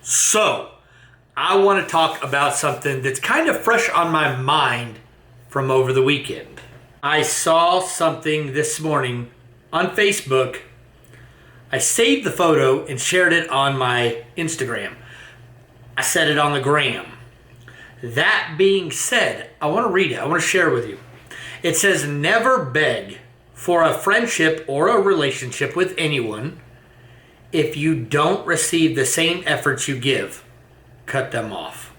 So, I want to talk about something that's kind of fresh on my mind from over the weekend. I saw something this morning on Facebook. I saved the photo and shared it on my Instagram. I set it on the gram. That being said, I want to read it. I want to share it with you. It says, never beg for a friendship or a relationship with anyone. If you don't receive the same efforts you give, cut them off.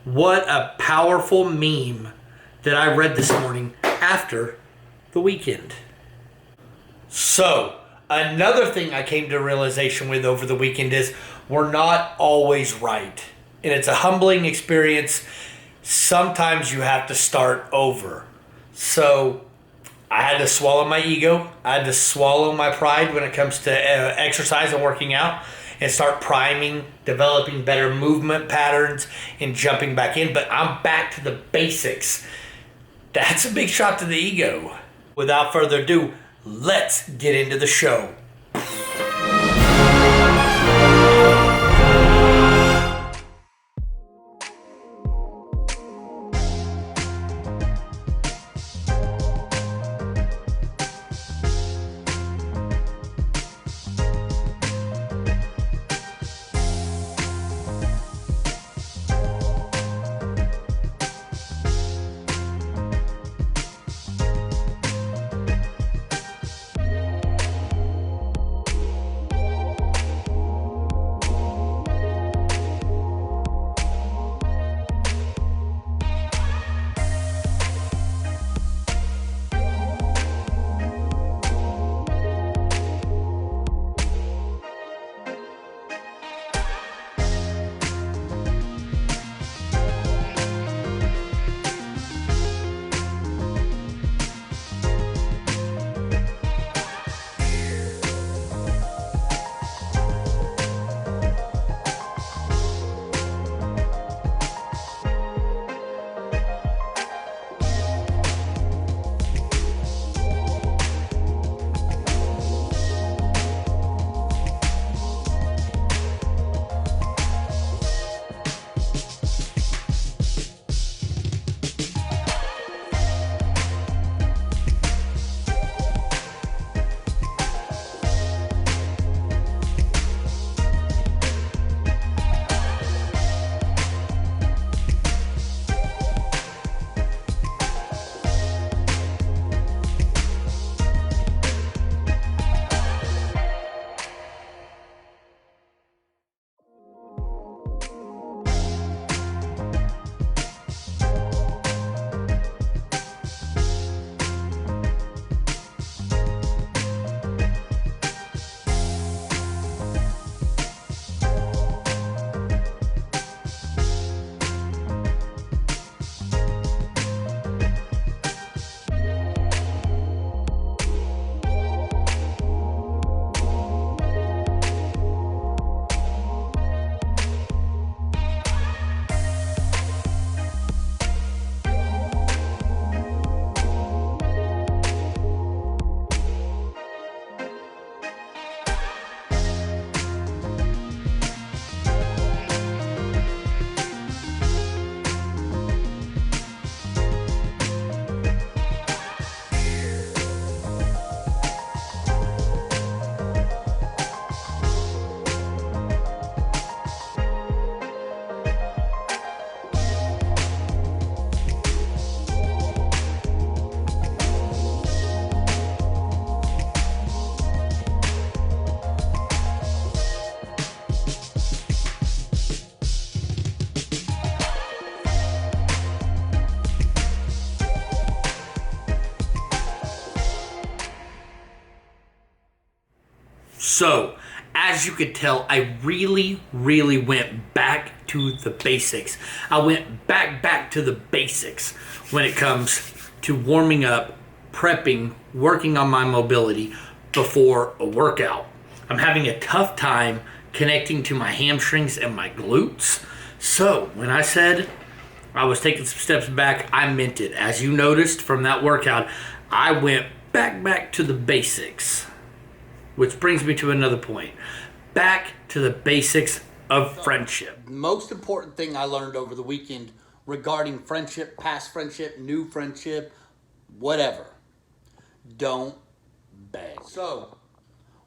What a powerful meme that I read this morning after the weekend. So, another thing I came to realization with over the weekend is we're not always right. And it's a humbling experience. Sometimes you have to start over. So, I had to swallow my ego. I had to swallow my pride when it comes to exercise and working out and start priming, developing better movement patterns, and jumping back in. But I'm back to the basics. That's a big shot to the ego. Without further ado, let's get into the show. So, as you could tell, I really went back to the basics. I went back to the basics when it comes to warming up, prepping, working on my mobility before a workout. I'm having a tough time connecting to my hamstrings and my glutes. So, when I said I was taking some steps back, I meant it. As you noticed from that workout, I went back to the basics. Which brings me to another point. back to the basics of friendship. Most important thing I learned over the weekend regarding friendship, past friendship, new friendship, whatever. Don't beg. So,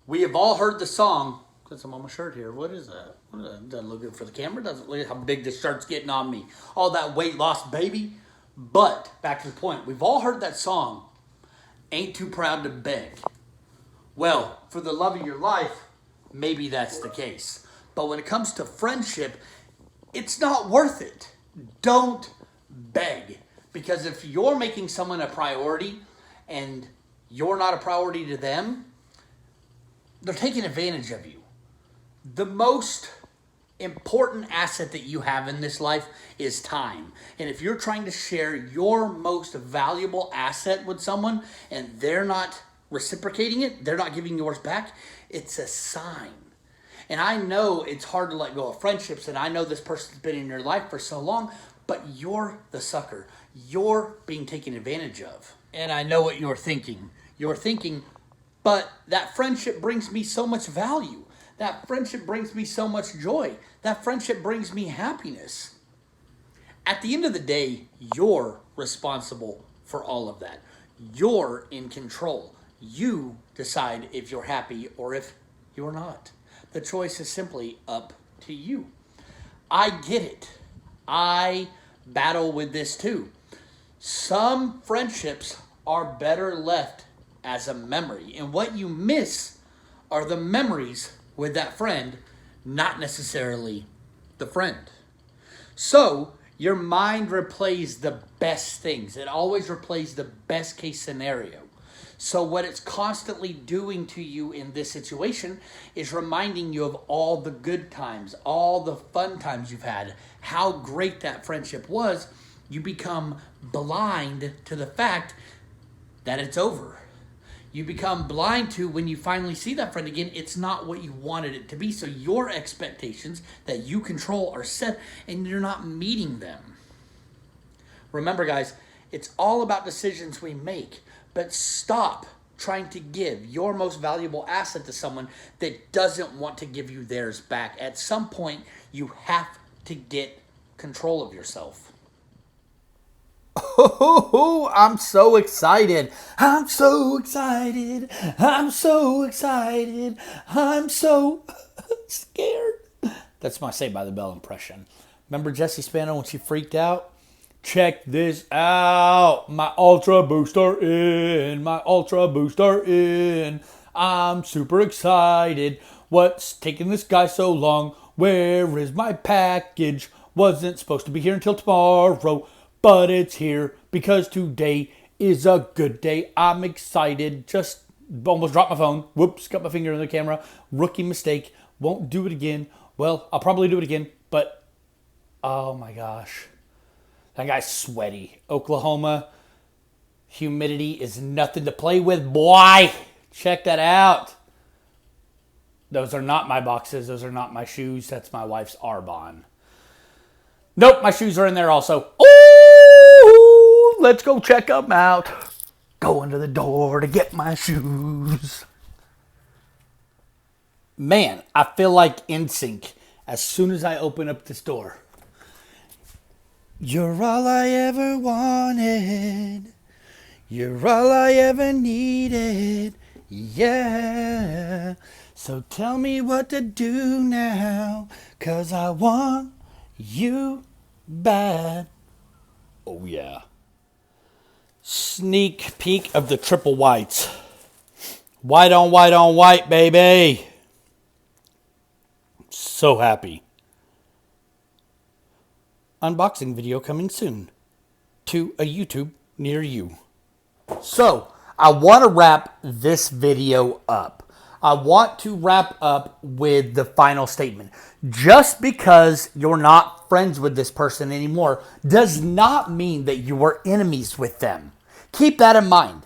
we have all heard the song. Got some on my shirt here. What is that? Doesn't look good for the camera. Doesn't look at how big this shirt's getting on me. All that weight loss, baby. But, back to the point. We've all heard that song. Ain't too proud to beg. Well, for the love of your life, maybe that's the case. But when it comes to friendship, it's not worth it. Don't beg. Because if you're making someone a priority and you're not a priority to them, they're taking advantage of you. The most important asset that you have in this life is time. And if you're trying to share your most valuable asset with someone and they're not reciprocating it, they're not giving yours back, it's a sign. And I know it's hard to let go of friendships, and I know this person's been in your life for so long, but you're the sucker. You're being taken advantage of. And I know what you're thinking. You're thinking, but that friendship brings me so much value. That friendship brings me so much joy. That friendship brings me happiness. At the end of the day, you're responsible for all of that. You're in control. You decide if you're happy or if you're not. The choice is simply up to you. I get it. I battle with this too. Some friendships are better left as a memory. And what you miss are the memories with that friend, not necessarily the friend. So, your mind replays the best things. It always replays the best case scenario. So what it's constantly doing to you in this situation is reminding you of all the good times, all the fun times you've had, how great that friendship was. You become blind to the fact that it's over. You become blind to when you finally see that friend again, it's not what you wanted it to be. So your expectations that you control are set and you're not meeting them. Remember, guys, it's all about decisions we make. But stop trying to give your most valuable asset to someone that doesn't want to give you theirs back. At some point, you have to get control of yourself. Oh, I'm so excited. I'm so excited. I'm so excited. I'm so scared. That's my Saved by the Bell impression. Remember Jessie Spano when she freaked out? Check this out. My Ultra Booster in. My Ultra Booster in. I'm super excited. What's taking this guy so long? Where is my package? Wasn't supposed to be here until tomorrow, but it's here because today is a good day. I'm excited. Just almost dropped my phone. Whoops, got my finger in the camera. Rookie mistake. Won't do it again. Well, I'll probably do it again, but oh my gosh. That guy's sweaty. Oklahoma, humidity is nothing to play with, boy. Check that out. Those are not my boxes. Those are not my shoes. That's my wife's Arbonne. Nope, my shoes are in there also. Oh, let's go check them out. Going to the door to get my shoes. Man, I feel like NSYNC as soon as I open up this door. You're all I ever wanted. You're all I ever needed. Yeah. So tell me what to do now, 'cause I want you bad. Oh yeah. Sneak peek of the triple whites. White on white on white, baby. So happy. Unboxing video coming soon to a YouTube near you. So, I want to wrap this video up. I want to wrap up with the final statement. Just because you're not friends with this person anymore does not mean that you are enemies with them. Keep that in mind.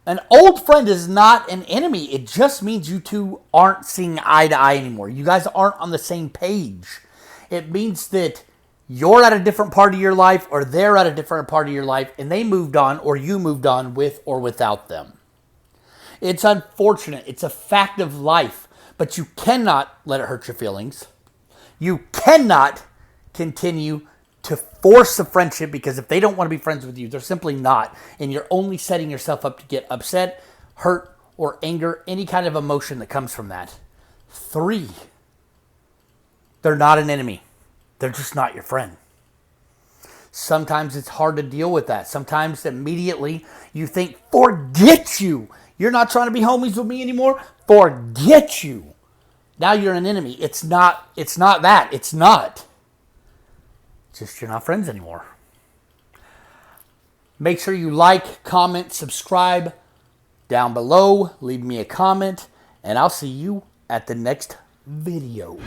An old friend is not an enemy. It just means you two aren't seeing eye to eye anymore. You guys aren't on the same page. It means that you're at a different part of your life, or they're at a different part of your life, and they moved on, or you moved on with or without them. It's unfortunate. It's a fact of life. But you cannot let it hurt your feelings. You cannot continue to force a friendship, because if they don't want to be friends with you, they're simply not. And you're only setting yourself up to get upset, hurt, or anger, any kind of emotion that comes from that. 3, they're not an enemy. They're just not your friend. Sometimes it's hard to deal with that. Sometimes immediately you think, forget you. You're not trying to be homies with me anymore. Forget you. Now you're an enemy. It's not that. It's not. Just you're not friends anymore. Make sure you like, comment, subscribe down below. Leave me a comment, and I'll see you at the next video.